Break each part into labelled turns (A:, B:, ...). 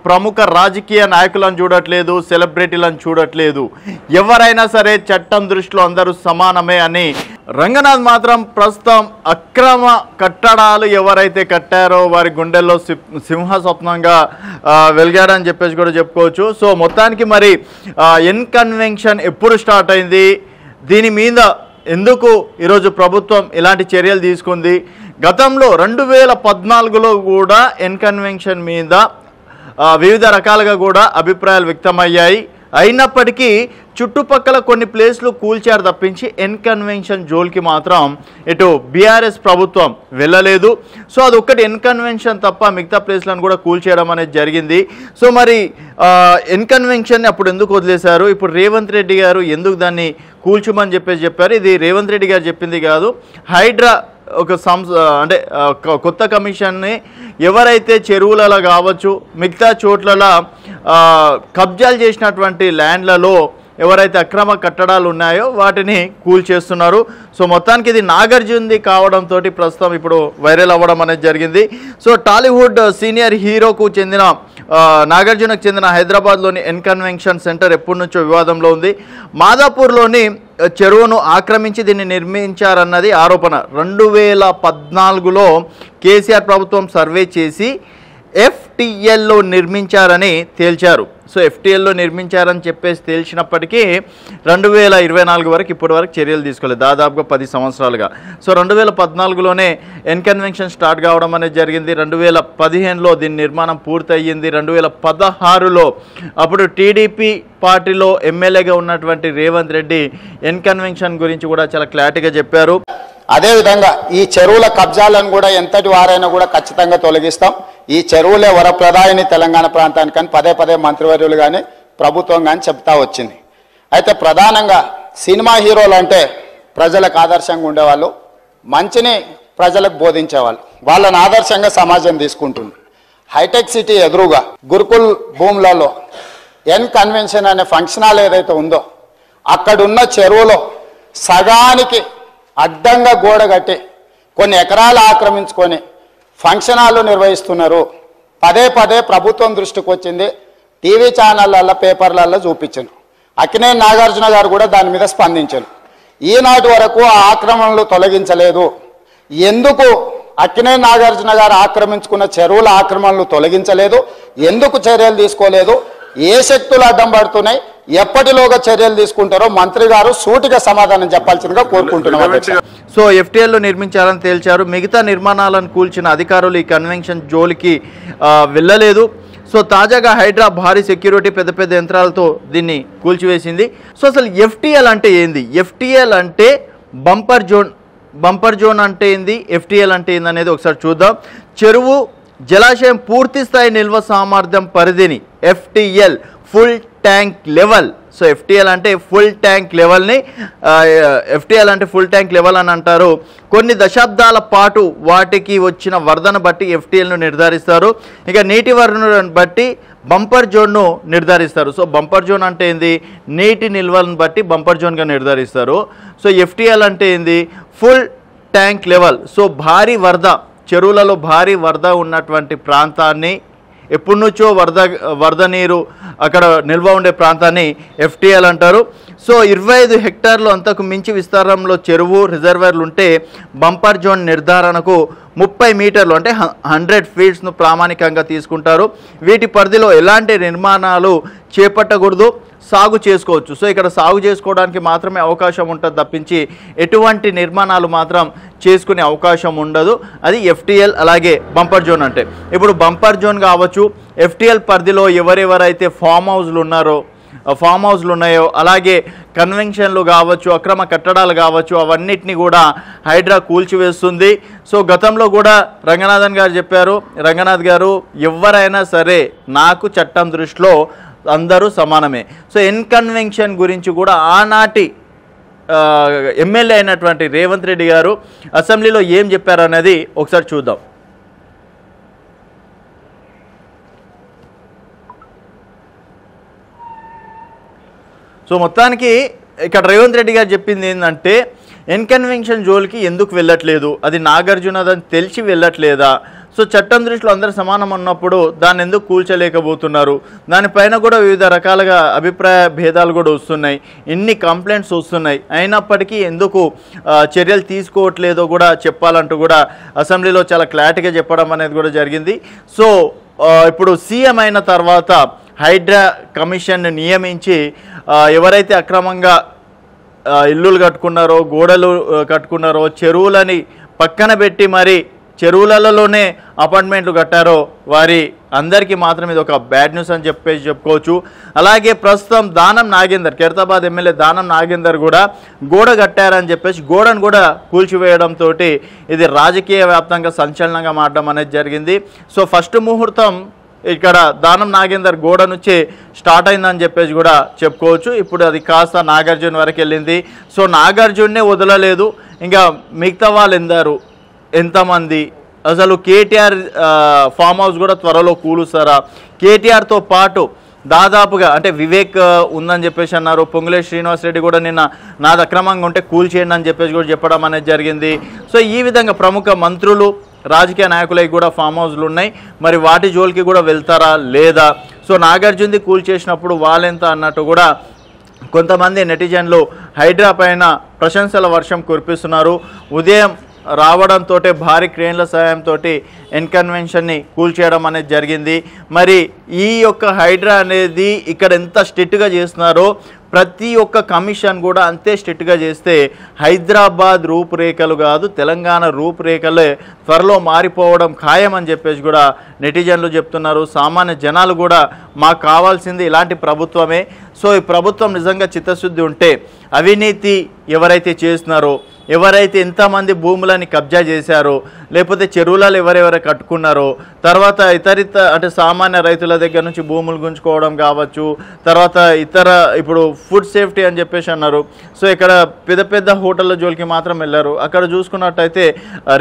A: ప్రముఖ రాజకీయ నాయకులను చూడట్లేదు, సెలబ్రిటీలను చూడట్లేదు. ఎవరైనా సరే చట్టం దృష్టిలో అందరూ సమానమే అని రంగనాథ్ మాత్రం ప్రస్తుతం అక్రమ కట్టడాలు ఎవరైతే కట్టారో వారి గుండెల్లో సింహ స్వప్నంగా వెలిగాడని చెప్పేసి కూడా చెప్పుకోవచ్చు. సో మొత్తానికి మరి కన్వెన్షన్ ఎప్పుడు స్టార్ట్ అయింది, దీని మీద ఎందుకు ఈరోజు ప్రభుత్వం ఇలాంటి చర్యలు తీసుకుంది, గతంలో 2014లో కూడా కన్వెన్షన్ మీద వివిధ రకాలుగా కూడా అభిప్రాయాలు వ్యక్తమయ్యాయి. అయినప్పటికీ చుట్టుపక్కల కొన్ని ప్లేస్లు కూల్చారు తప్పించి కన్వెన్షన్ జోల్కి మాత్రం ఇటు బీఆర్ఎస్ ప్రభుత్వం వెళ్ళలేదు. సో అదొక్కటి కన్వెన్షన్ తప్ప మిగతా ప్లేస్లను కూడా కూల్చేయడం అనేది జరిగింది. సో మరి కన్వెన్షన్ అప్పుడు ఎందుకు వదిలేశారు, ఇప్పుడు రేవంత్ రెడ్డి గారు ఎందుకు దాన్ని కూల్చుమని చెప్పారు. ఇది రేవంత్ రెడ్డి గారు చెప్పింది కాదు, హైడ్రా ఒక అంటే కొత్త కమిషన్ని ఎవరైతే చెరువులలో కావచ్చు మిగతా చోట్లలో కబ్జాలు చేసినటువంటి ల్యాండ్లలో ఎవరైతే అక్రమ కట్టడాలు ఉన్నాయో వాటిని కూల్చేస్తున్నారు. సో మొత్తానికి ఇది నాగార్జునది కావడంతో ప్రస్తుతం ఇప్పుడు వైరల్ అవ్వడం అనేది జరిగింది. సో టాలీవుడ్ సీనియర్ హీరోకు చెందిన నాగార్జునకు చెందిన హైదరాబాద్లోని కన్వెన్షన్ సెంటర్ ఎప్పటి నుంచో వివాదంలో ఉంది. మాదాపూర్లోని చెరువును ఆక్రమించి దీన్ని నిర్మించారన్నది ఆరోపణ. 2014లో కేసీఆర్ ప్రభుత్వం సర్వే చేసి FTLలో నిర్మించారని తేల్చారు. సో FTLలో నిర్మించారని చెప్పేసి తేల్చినప్పటికీ 2024 వరకు ఇప్పటి వరకు చర్యలు తీసుకోలేదు, దాదాపుగా 10 సంవత్సరాలుగా. సో 2014లోనే కన్వెన్షన్ స్టార్ట్ కావడం అనేది జరిగింది. 2015లో దీని నిర్మాణం పూర్తయింది. 2016లో అప్పుడు టీడీపీ పార్టీలో ఎమ్మెల్యేగా ఉన్నటువంటి రేవంత్ రెడ్డి కన్వెన్షన్ గురించి కూడా చాలా క్లారిటీగా చెప్పారు.
B: అదేవిధంగా ఈ చెరువుల కబ్జాలను కూడా ఎంతటి వారైనా కూడా ఖచ్చితంగా తొలగిస్తాం. ఈ చెరువులే వరప్రదాయని తెలంగాణ ప్రాంతానికి అని పదే మంత్రివర్యులు కానీ ప్రభుత్వం కానీ చెప్తా వచ్చింది. అయితే ప్రధానంగా సినిమా హీరోలు అంటే ప్రజలకు ఆదర్శంగా ఉండేవాళ్ళు, మంచిని ప్రజలకు బోధించేవాళ్ళు, వాళ్ళని ఆదర్శంగా సమాజం తీసుకుంటుంది. హైటెక్ సిటీ ఎదురుగా గురుకుల్ భూములలో కన్వెన్షన్ అనే ఫంక్షన్ హాల్ ఏదైతే ఉందో అక్కడున్న చెరువులో సగానికి అడ్డంగా గోడ కట్టి కొన్ని ఎకరాలు ఆక్రమించుకొని ఫంక్షన్ హాల్లో నిర్వహిస్తున్నారు. పదే ప్రభుత్వం దృష్టికి వచ్చింది, టీవీ ఛానళ్ళల్లో పేపర్లలో చూపించాను. అక్కినేని నాగార్జున గారు కూడా దాని మీద స్పందించారు. ఈనాటి వరకు ఆ ఆక్రమణలు తొలగించలేదు. ఎందుకు అక్కినేని నాగార్జున గారు ఆక్రమించుకున్న చెరువుల ఆక్రమణలు తొలగించలేదు, ఎందుకు చర్యలు తీసుకోలేదు, ఏ శక్తులు అడ్డం పడుతున్నాయి, ఎప్పటిలోగా చర్యలు తీసుకుంటారో మంత్రి గారు సూటిగా సమాధానం చెప్పాల్సిందిగా కోరుకుంటున్నాం.
A: సో FTLలో నిర్మించాలని తేల్చారు. మిగతా నిర్మాణాలను కూల్చిన అధికారులు ఈ కన్వెన్షన్ జోలికి వెళ్ళలేదు. సో తాజాగా హైడ్రా భారీ సెక్యూరిటీ పెద్ద యంత్రాలతో దీన్ని కూల్చివేసింది. సో అసలు FTL అంటే ఏంది, FTL అంటే బంపర్ జోన్ అంటే ఏంది, FTL అంటే ఏంది అనేది ఒకసారి చూద్దాం. చెరువు జలాశయం పూర్తి స్థాయి నిల్వ సామర్థ్యం పరిధిని FTL full tank level. So FTL అంటే ఫుల్ ట్యాంక్ లెవెల్ని FTL అంటే ఫుల్ ట్యాంక్ లెవెల్ అని అంటారు. కొన్ని దశాబ్దాల పాటు వాటికి వచ్చిన వరదను బట్టి FTLను నిర్ధారిస్తారు. ఇక నీటి వనరులను బట్టి బంపర్ జోన్ను నిర్ధారిస్తారు. సో బంపర్ జోన్ అంటే ఏంది, నీటి నిల్వలను బట్టి బంపర్ జోన్గా నిర్ధారిస్తారు. సో FTL అంటే ఏంది, ఫుల్ ట్యాంక్ లెవెల్. సో భారీ వరద, చెరువులలో భారీ వరద ఉన్నటువంటి ప్రాంతాన్ని, ఎప్పటి నుంచో వరద నీరు అక్కడ నిల్వ ఉండే ప్రాంతాన్ని FTL అంటారు. సో 25 హెక్టార్లు అంతకు మించి విస్తారంలో చెరువు రిజర్వాయర్లు ఉంటే బంపర్ జోన్ నిర్ధారణకు 30 మీటర్లు అంటే 100 ఫీట్స్ను ప్రామాణికంగా తీసుకుంటారు. వీటి పరిధిలో ఎలాంటి నిర్మాణాలు చేపట్టకూడదు, సాగు చేసుకోవచ్చు. సో ఇక్కడ సాగు చేసుకోవడానికి మాత్రమే అవకాశం ఉంటుంది తప్పించి ఎటువంటి నిర్మాణాలు మాత్రం చేసుకునే అవకాశం ఉండదు. అది FTL. అలాగే బంపర్ జోన్ అంటే ఇప్పుడు బంపర్ జోన్ కావచ్చు, FTL పరిధిలో ఎవరెవరైతే ఫామ్ హౌస్లు ఉన్నాయో అలాగే కన్వెన్షన్లు కావచ్చు, అక్రమ కట్టడాలు కావచ్చు, అవన్నిటిని కూడా హైడ్రా కూల్చివేస్తుంది. సో గతంలో కూడా రంగనాథ్ గారు ఎవరైనా సరే నాకు చట్టం దృష్టిలో అందరూ సమానమే. సో కన్వెన్షన్ గురించి కూడా ఆనాటి ఎమ్మెల్యే అయినటువంటి రేవంత్ రెడ్డి గారు అసెంబ్లీలో ఏం చెప్పారు అనేది ఒకసారి చూద్దాం. సో మొత్తానికి ఇక్కడ రేవంత్ రెడ్డి గారు చెప్పింది ఏంటంటే కన్వెన్షన్ జోలికి ఎందుకు వెళ్ళట్లేదు, అది నాగార్జునదని తెలిసి వెళ్ళట్లేదా, సో చట్టం దృష్టిలో అందరు సమానం అన్నప్పుడు దాన్ని ఎందుకు కూల్చలేకపోతున్నారు? దానిపైన కూడా వివిధ రకాలుగా అభిప్రాయ భేదాలు కూడా వస్తున్నాయి, ఇన్ని కంప్లైంట్స్ వస్తున్నాయి, అయినప్పటికీ ఎందుకు చర్యలు తీసుకోవట్లేదో కూడా చెప్పాలంటూ కూడా అసెంబ్లీలో చాలా క్లారిటీగా చెప్పడం అనేది కూడా జరిగింది. సో ఇప్పుడు సీఎం అయిన తర్వాత హైడ్రా కమిషన్ నియమించి ఎవరైతే అక్రమంగా ఇల్లులు కట్టుకున్నారో, గోడలు కట్టుకున్నారో, చెరువులని పక్కన పెట్టి మరి చెరువులలోనే అపార్ట్మెంట్లు కట్టారో వారి అందరికీ మాత్రం ఇది ఒక బ్యాడ్ న్యూస్ అని చెప్పుకోవచ్చు. అలాగే ప్రస్తుతం దానం నాగేందర్, ఖైరతాబాద్ ఎమ్మెల్యే దానం నాగేందర్ కూడా గోడ కట్టారని చెప్పేసి గోడను కూడా కూల్చివేయడంతో ఇది రాజకీయ వ్యాప్తంగా సంచలనంగా మారడం అనేది జరిగింది. సో ఫస్ట్ ముహూర్తం ఇక్కడ దానం నాగేందర్ గోడ నుంచి స్టార్ట్ అయిందని చెప్పేసి కూడా చెప్పుకోవచ్చు. ఇప్పుడు అది కాస్త నాగార్జున వరకు వెళ్ళింది. సో నాగార్జున్నే వదలలేదు, ఇంకా మిగతా వాళ్ళు ఎంతమంది, అసలు కేటీఆర్ ఫామ్ హౌస్ కూడా త్వరలో కూలుస్తారా? కేటీఆర్తో పాటు దాదాపుగా అంటే వివేక్ ఉందని చెప్పేసి అన్నారు, పొంగులేటి శ్రీనివాసరెడ్డి కూడా నిన్న నాది అక్రమంగా ఉంటే కూల్చేయండి అని చెప్పేసి కూడా చెప్పడం అనేది జరిగింది. సో ఈ విధంగా ప్రముఖ మంత్రులు, రాజకీయ నాయకులకి కూడా ఫామ్ హౌస్లు ఉన్నాయి, మరి వాటి జోలికి కూడా వెళ్తారా లేదా? సో నాగార్జునది కూల్చేసినప్పుడు వాళ్ళెంత అన్నట్టు కూడా కొంతమంది నెటిజన్లు హైడ్రా పైన ప్రశంసల వర్షం కురిపిస్తున్నారు. ఉదయం రావడంతో భారీ క్రేన్ల సాయంతో ఎన్కన్వెన్షన్ని కూల్చేయడం అనేది జరిగింది. మరి ఈ యొక్క హైడ్రా అనేది ఇక్కడ ఎంత స్ట్రిక్ట్గా చేస్తున్నారో ప్రతి ఒక్క కమిషన్ కూడా అంతే స్ట్రిక్ట్గా చేస్తే హైదరాబాద్ రూపురేఖలు కాదు తెలంగాణ రూపురేఖలే త్వరలో మారిపోవడం ఖాయమని చెప్పేసి కూడా నెటిజన్లు చెప్తున్నారు. సామాన్య జనాలు కూడా మాకు కావాల్సింది ఇలాంటి ప్రభుత్వమే. సో ఈ ప్రభుత్వం నిజంగా చిత్తశుద్ధి ఉంటే అవినీతి ఎవరైతే చేస్తున్నారో, ఎవరైతే ఎంతమంది భూములని కబ్జా చేశారో, లేకపోతే చెరువులలో ఎవరెవరు కట్టుకున్నారో, తర్వాత అంటే సామాన్య రైతుల దగ్గర నుంచి భూములు గుంజుకోవడం కావచ్చు, తర్వాత ఇప్పుడు ఫుడ్ సేఫ్టీ అని చెప్పేసి అన్నారు. సో ఇక్కడ పెద్ద పెద్ద హోటళ్ళ జోలికి మాత్రం వెళ్ళారు. అక్కడ చూసుకున్నట్టయితే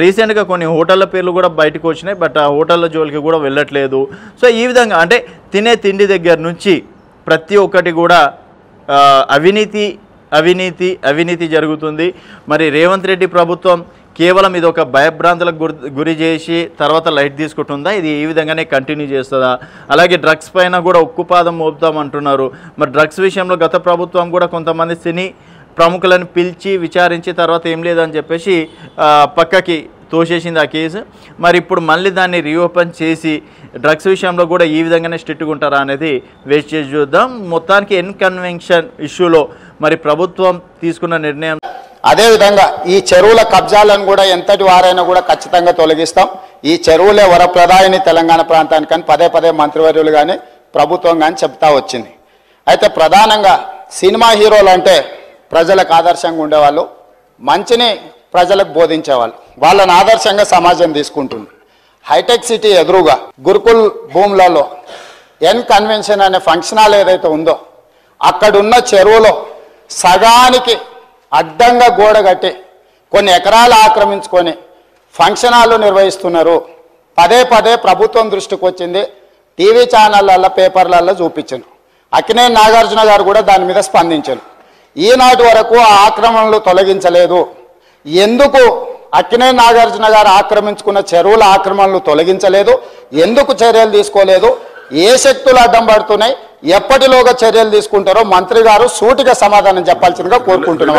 A: రీసెంట్గా కొన్ని హోటళ్ళ పేర్లు కూడా బయటకు వచ్చినాయి, బట్ ఆ హోటళ్ళ జోలికి కూడా వెళ్ళట్లేదు. సో ఈ విధంగా అంటే తినే తిండి దగ్గర నుంచి ప్రతి ఒక్కటి కూడా అవినీతి జరుగుతుంది. మరి రేవంత్ రెడ్డి ప్రభుత్వం కేవలం ఇది ఒక భయభ్రాంతులకు గురి చేసి తర్వాత లైట్ తీసుకుంటుందా? ఇది ఈ విధంగానే కంటిన్యూ చేస్తుందా? అలాగే డ్రగ్స్ పైన కూడా ఉక్కుపాదం మోపుతాం అంటున్నారు. మరి డ్రగ్స్ విషయంలో గత ప్రభుత్వం కూడా కొంతమంది సినీ ప్రముఖులను పిలిచి విచారించి తర్వాత ఏం లేదని చెప్పేసి పక్కకి తోసేసింది ఆ కేసు. మరి ఇప్పుడు మళ్ళీ దాన్ని రీఓపెన్ చేసి డ్రగ్స్ విషయంలో కూడా ఈ విధంగానే స్ట్రిక్ట్గా ఉంటారా అనేది వేస్ట్ చేసి చూద్దాం. మొత్తానికి ఎన్కన్వెన్షన్ ఇష్యూలో మరి ప్రభుత్వం తీసుకున్న నిర్ణయం.
B: అదేవిధంగా ఈ చెరువుల కబ్జాలను కూడా ఎంతటి వారైనా కూడా ఖచ్చితంగా తొలగిస్తాం. ఈ చెరువులే వరప్రదాయని తెలంగాణ ప్రాంతానికి అని పదే మంత్రివర్యులు కానీ ప్రభుత్వం కానీ చెప్తా వచ్చింది. అయితే ప్రధానంగా సినిమా హీరోలు అంటే ప్రజలకు ఆదర్శంగా ఉండేవాళ్ళు, మంచిని ప్రజలకు బోధించేవాళ్ళు, వాళ్ళని ఆదర్శంగా సమాజం తీసుకుంటుంది. హైటెక్ సిటీ ఎదురుగా గురుకుల్ భూములలో కన్వెన్షన్ అనే ఫంక్షన్ హాల్ ఏదైతే ఉందో అక్కడున్న చెరువులో సగానికి అడ్డంగా గోడ కట్టి కొన్ని ఎకరాలు ఆక్రమించుకొని ఫంక్షన్ హాల్ నిర్వహిస్తున్నారు. పదే ప్రభుత్వం దృష్టికి వచ్చింది, టీవీ ఛానళ్ళల్లో పేపర్లలో చూపించాను. అక్కినేని నాగార్జున గారు కూడా దాని మీద స్పందించారు. ఈనాటి వరకు ఆ ఆక్రమణలు తొలగించలేదు. ఎందుకు అక్కినేని నాగార్జున గారు ఆక్రమించుకున్న చెరువుల ఆక్రమణలు తొలగించలేదు? ఎందుకు చర్యలు తీసుకోలేదు? ఏ శక్తులు అడ్డం పడుతున్నాయి? ఎప్పటిలోగా చర్యలు తీసుకుంటారో మంత్రి గారు సూటిగా సమాధానం చెప్పాల్సిందిగా కోరుకుంటున్నాం.